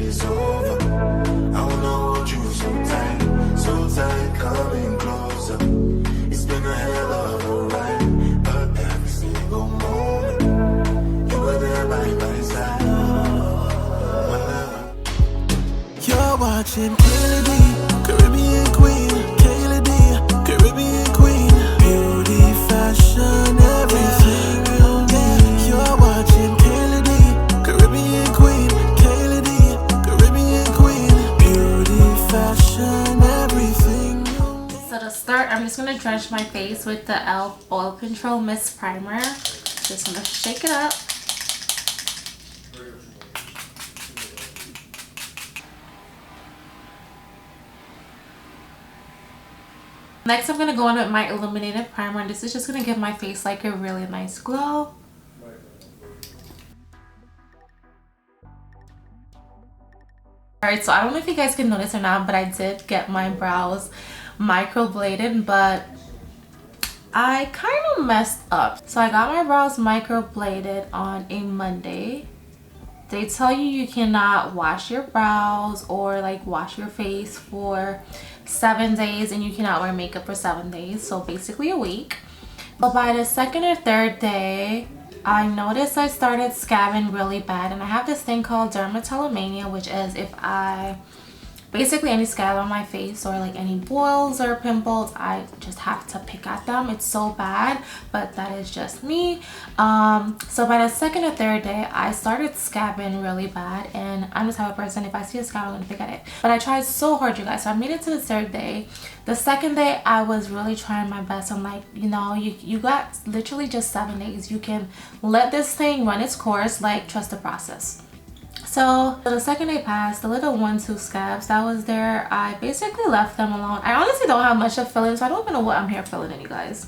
is over. I wanna hold you so tight, coming closer. It's been a hell of a ride, but every single moment you were there by my side. Whenever you're watching Kayladeebookings, Caribbean Queen, Kayladeebookings, Caribbean Queen, beauty, fashion, everything you need. You're watching Kayladeebookings, Caribbean Queen, Kayladeebookings, Caribbean Queen, beauty, fashion, everything you need. So to start, I'm just gonna drench my face with the e.l.f. Oil Control Mist Primer. Just gonna shake it up. Next, I'm going to go in with my illuminated primer, and this is just going to give my face like a really nice glow. Alright, so I don't know if you guys can notice or not, but I did get my brows microbladed, but I kind of messed up. So I got my brows microbladed on a Monday. They tell you you cannot wash your brows or like wash your face for 7 days, and you cannot wear makeup for 7 days, so basically a week. But by the second or third day, I noticed I started scabbing really bad, and I have this thing called dermatillomania, which is if I basically any scab on my face or like any boils or pimples, I just have to pick at them. It's so bad, but that is just me. So by the second or third day, I started scabbing really bad, and I'm the type of person, if I see a scab, I'm gonna pick at it. But I tried so hard, you guys. So I made it to the third day. The second day, I was really trying my best. I'm like, you know, you got literally just 7 days. You can let this thing run its course, like trust the process. So the second day passed, the little 1-2 scabs that was there, I basically left them alone. I honestly don't have much of fill-in, so I don't even know what I'm here filling in, you guys.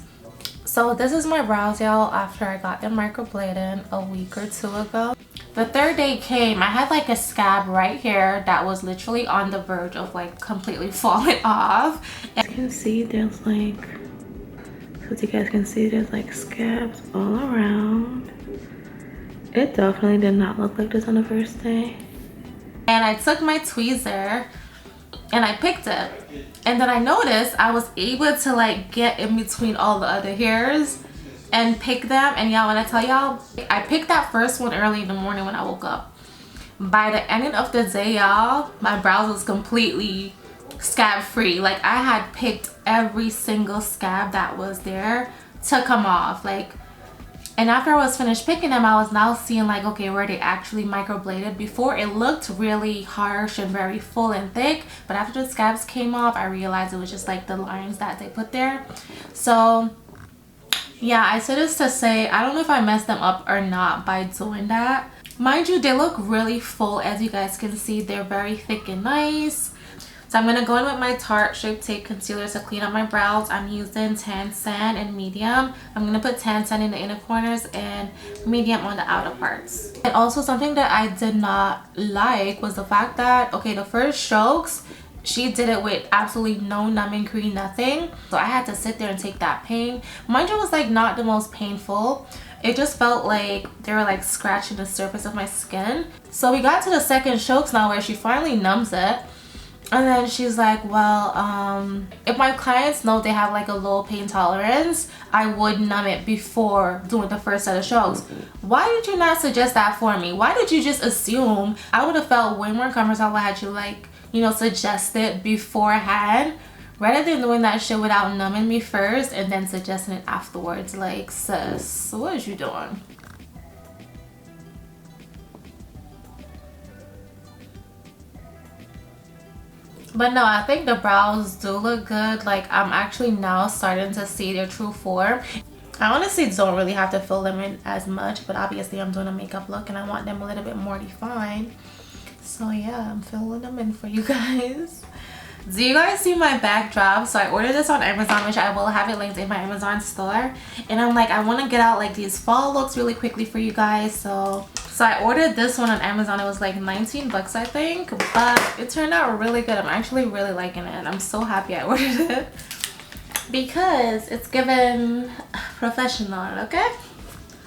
So this is my brows, y'all, after I got them microbladed a week or 2 ago. The third day came, I had like a scab right here that was literally on the verge of like completely falling off. And you can see there's like, as you guys can see, there's like scabs all around. It definitely did not look like this on the first day. And I took my tweezer and I picked it. And then I noticed I was able to like get in between all the other hairs and pick them. And y'all, when I tell y'all, I picked that first one early in the morning when I woke up. By the end of the day, y'all, my brows was completely scab free. Like I had picked every single scab that was there to come off. Like, and after I was finished picking them, I was now seeing like, okay, where they actually microbladed. Before, it looked really harsh and very full and thick, but after the scabs came off, I realized it was just like the lines that they put there. So yeah, I said this to say, I don't know if I messed them up or not by doing that. Mind you, they look really full. As you guys can see, they're very thick and nice. So I'm going to go in with my Tarte Shape Tape Concealer to clean up my brows. I'm using Tan Sand and Medium. I'm going to put Tan Sand in the inner corners and Medium on the outer parts. And also something that I did not like was the fact that, okay, the first strokes, she did it with absolutely no numbing cream, nothing. So I had to sit there and take that pain. Mind you, it was like not the most painful. It just felt like they were like scratching the surface of my skin. So we got to the second strokes now where she finally numbs it. And then she's like, well, if my clients know they have like a low pain tolerance, I would numb it before doing the first set of strokes. Why did you not suggest that for me? Why did you just assume? I would have felt way more comfortable had you like, you know, suggest it beforehand, rather than doing that shit without numbing me first and then suggesting it afterwards. Like, sis, what is you doing? But no, I think the brows do look good. Like, I'm actually now starting to see their true form. I honestly don't really have to fill them in as much, but obviously I'm doing a makeup look and I want them a little bit more defined. So yeah, I'm filling them in for you guys. Do you guys see my backdrop? So I ordered this on Amazon, which I will have it linked in my Amazon store. And I'm like, I want to get out like these fall looks really quickly for you guys. So I ordered this one on Amazon. It was like 19 bucks, I think. But it turned out really good. I'm actually really liking it. I'm so happy I ordered it. Because it's given professional, okay?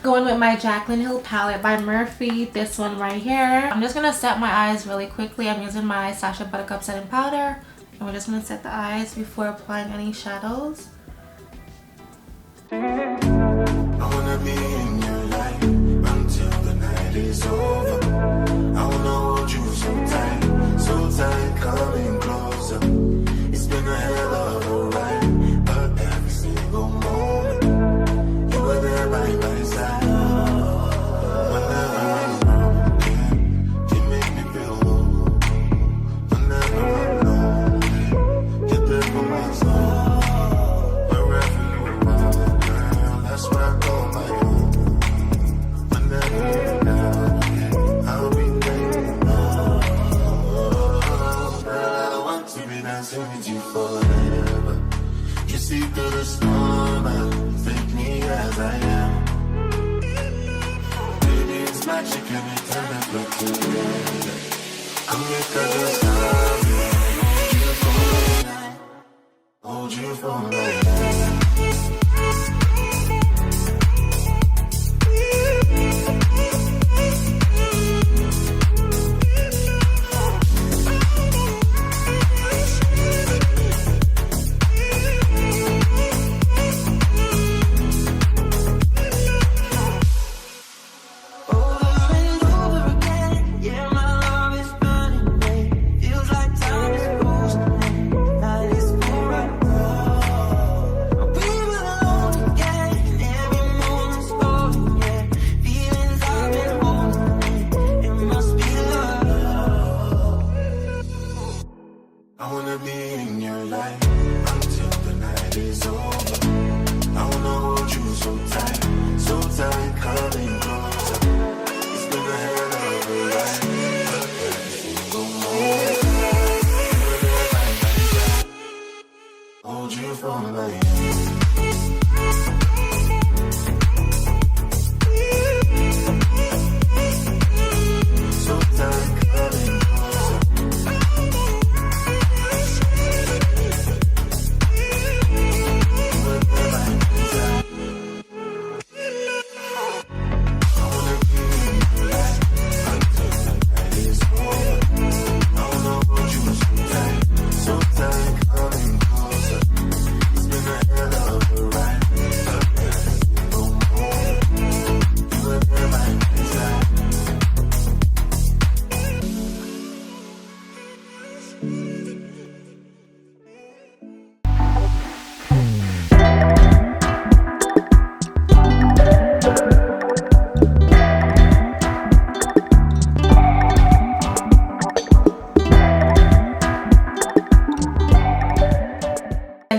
Going with my Jaclyn Hill palette by Murphy, this one right here. I'm just gonna set my eyes really quickly. I'm using my Sacha Buttercup setting powder, and we're just gonna set the eyes before applying any shadows. I wanna be in your life until the night is over. I wanna hold you so tight, coming closer. It's been a hell of a ride, but every single moment you were there by my side. Whenever I'm broken, you make me feel whole. Whenever I'm lonely, you're there for my soul. Wherever you are, girl, that's where I call my home. Whenever you're down, I'll be there. Girl, I want to be dancing with you forever. You see through the storm, take me as I am. Baby, it's magic and we turn that look together. Come here, 'cause it's time. Hold you for a night. I wanna be in your life until the night is over. I wanna hold you so tight, coming closer. It's been a hell of a ride, but every single moment you were there by my side. Hold you for a night. So tight, coming closer.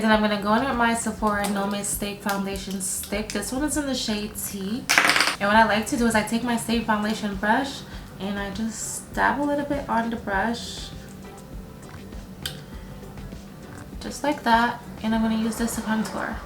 I'm gonna go in with my Sephora No Mistake foundation stick. This one is in the shade T, and what I like to do is I take my Stay foundation brush and I just dab a little bit on the brush, just like that, and I'm gonna use this to contour.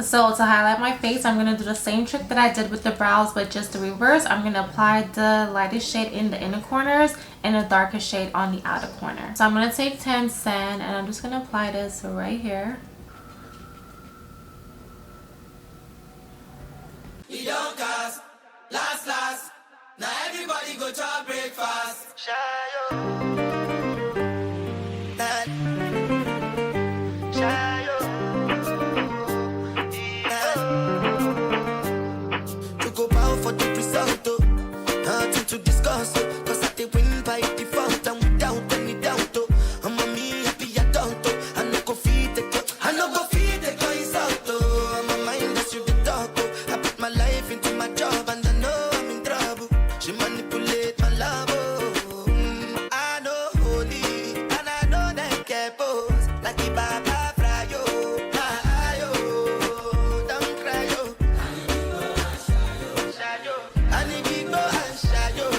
So to highlight my face, I'm going to do the same trick that I did with the brows, but just the reverse. I'm going to apply the lightest shade in the inner corners and the darkest shade on the outer corner. So I'm going to take Tan Sand and I'm just going to apply this right here. You don't cast, last. Now everybody go to breakfast. For the result, nothing to discuss, cause I did win by default and without any doubt. I'm a me happy adult, I no go feed the girl, I no go feed the guys out. I'm a mind that's you the dog, I put my life into my job and I know I'm in trouble. She manipulate my love, I know holy and I know that get boss like the Baba Frayo. Don't cry, yo. I need to go and shadow.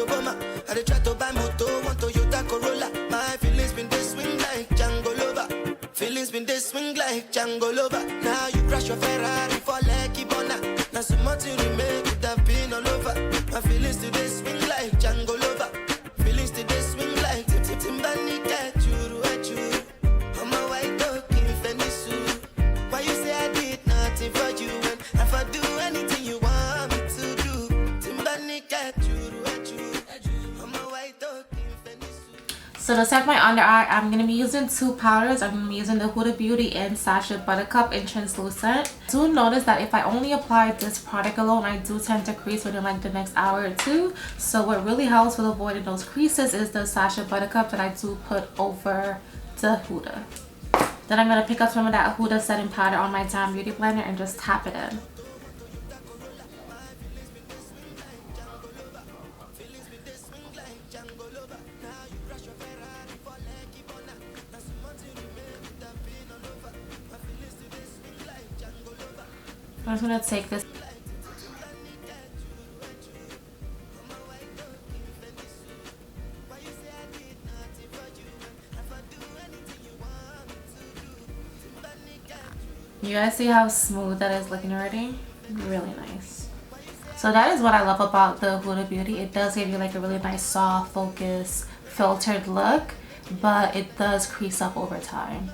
Obama. I dey try to buy moto, want Toyota Corolla. My feelings been they swing like Django Lover. Feelings been they swing like Django Lover. Now you crash your Ferrari for Lucky Bona. Now so much you remake it have been all over. My feelings today swing like Django Lover. Feelings today swing like Timbani cat churu achuru. I'm a white dog in Fenisu. Why you say I did nothing for you when if I do anything you want me to do? Timbani cat churu achuru. I'm a white dog in Fenisu. So to set my under eye, I'm going to be using two powders. I'm going to be using the Huda Beauty and Sacha Buttercup in Translucent. Do notice that if I only apply this product alone, I do tend to crease within like the next hour or two. So what really helps with avoiding those creases is the Sacha Buttercup that I do put over the Huda. Then I'm going to pick up some of that Huda setting powder on my Damn Beauty blender and just tap it in. I'm just going to take this. You guys see how smooth that is looking already? Really nice. So that is what I love about the Huda Beauty. It does give you like a really nice soft, focused, filtered look, but it does crease up over time.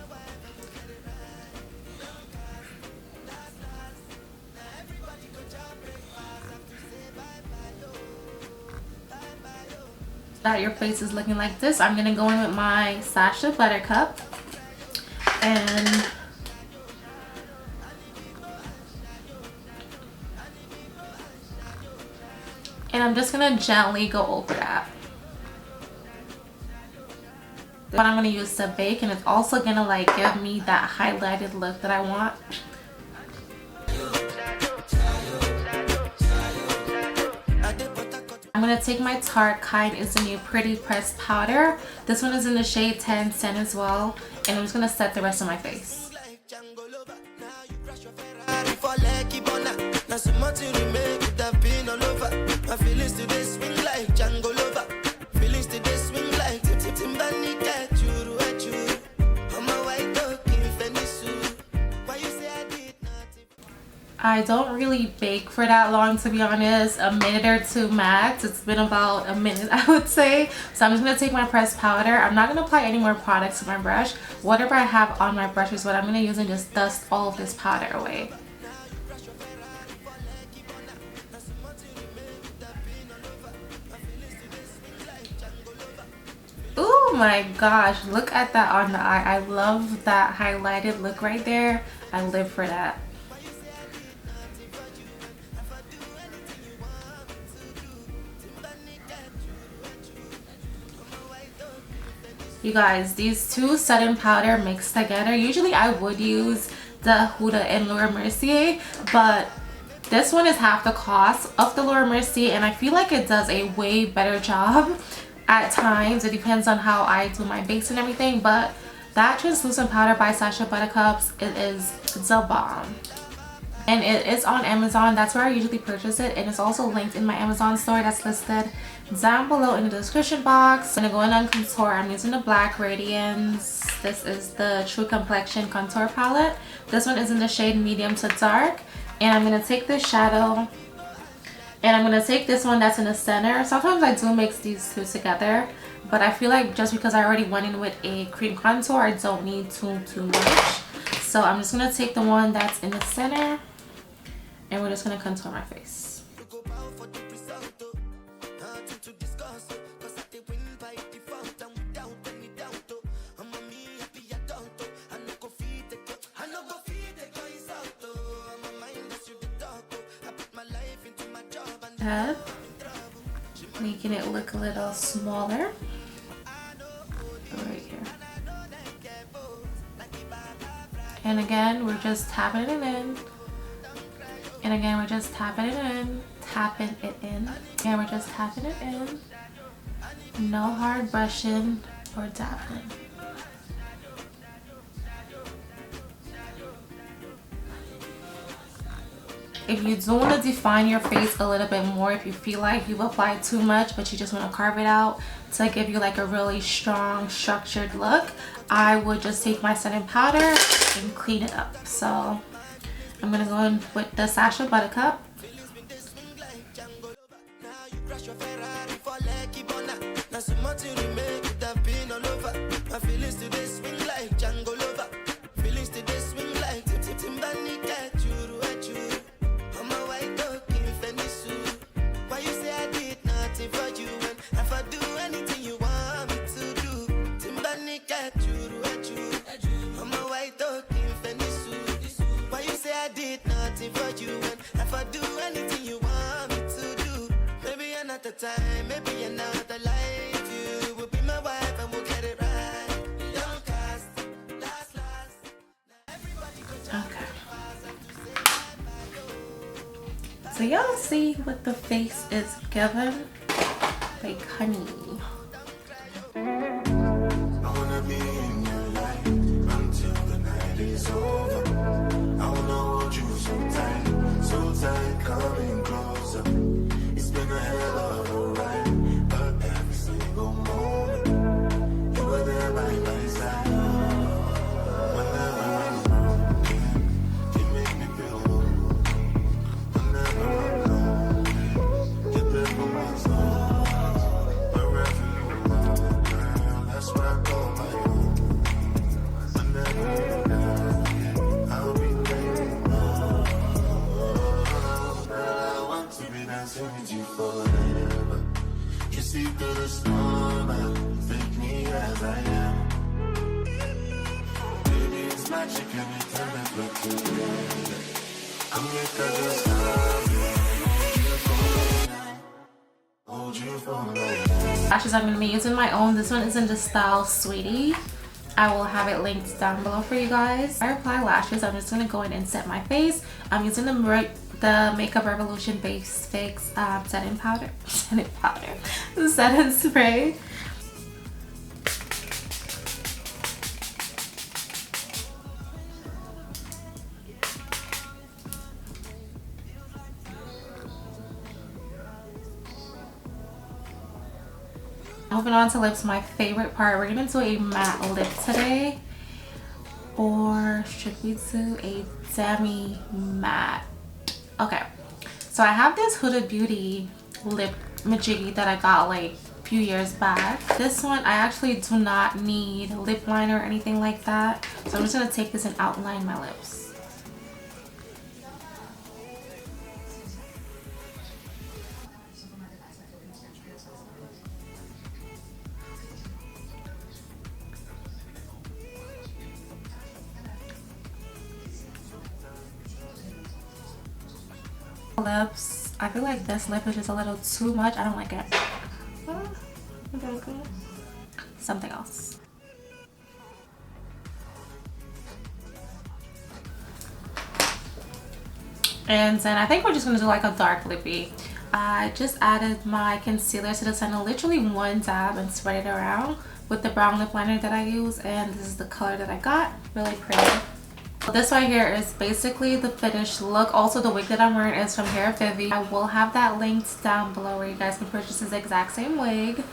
That your face is looking like this, I'm gonna go in with my Sacha Buttercup and I'm just gonna gently go over that. What I'm gonna use to bake, and it's also gonna like give me that highlighted look that I want. I'm going to take my Tarte Kind Is the New Pretty Pressed Powder. This one is in the shade 10 as well. And I'm just going to set the rest of my face. I don't really bake for that long, to be honest. A minute or two max. It's been about a minute, I would say. So I'm just going to take my pressed powder. I'm not going to apply any more products to my brush. Whatever I have on my brush is what I'm going to use and just dust all of this powder away. Oh my gosh, look at that on the eye. I love that highlighted look right there. I live for that. You guys, these two setting powder mixed together, usually I would use the Huda and Laura Mercier, but this one is half the cost of the Laura Mercier, and I feel like it does a way better job at times. It depends on how I do my bakes and everything, but that translucent powder by Sacha Buttercups, it is the bomb. And it is on Amazon. That's where I usually purchase it, and it's also linked in my Amazon store that's listed down below in the description box. I'm gonna go in on contour. I'm using the Black Radiance. This is the True Complexion contour palette. This one is in the shade medium to dark, and I'm gonna take this shadow and I'm gonna take this one that's in the center. Sometimes I do mix these two together, but I feel like just because I already went in with a cream contour, I don't need too much. So I'm just gonna take the one that's in the center, and we're just gonna contour my face. Head, making it look a little smaller right here. And again, we're just tapping it in. And again, we're just tapping it in, tapping it in. And we're just tapping it in. No hard brushing or dabbing. if you do want to define your face a little bit more, if you feel like you've applied too much but you just want to carve it out to give you like a really strong structured look, I would just take my setting powder and clean it up. So I'm gonna go in with the Sasha Buttercup. Time, maybe another life, you will be my wife and we'll get it right. Don't cast, last. Okay. So y'all see what the face is given? Like honey. I wanna be in your life until the night is over. I wanna hold you so tight, coming closer. It's been a hell of a ride, but every single moment you were there by my side. Whenever I'm broken, you make me feel warm. Whenever I'm lonely, you live on my soul. Wherever you are, girl, that's where I call my home. Whenever you're down, I'll be waiting. I want to be dancing with you forever. You see through the storm, take me as I am. Baby, it's magic anytime I look together. I'm make I just hold you for now. Lashes I'm going to be using my own. This one is in the style Sweetie. I will have it linked down below for you guys. I apply lashes. I'm just going to go in and set my face. I'm using the Makeup Revolution Base Fix setting spray. Moving on to lips, my favorite part. We're gonna do a matte lip today, or should we do a demi matte? Okay, so I have this Huda Beauty lip majiggy that I got like a few years back. This one I actually do not need lip liner or anything like that, so I'm just gonna take this and outline my lips. Lips, I feel like this lip is just a little too much. I don't like it. Something else. And then I think we're just gonna do like a dark lippy. I just added my concealer to the center, literally one dab, and spread it around with the brown lip liner that I use, and this is the color that I got. Really pretty. This right here is basically the finished look. Also, the wig that I'm wearing is from Hair Vivi. I will have that linked down below where you guys can purchase this exact same wig.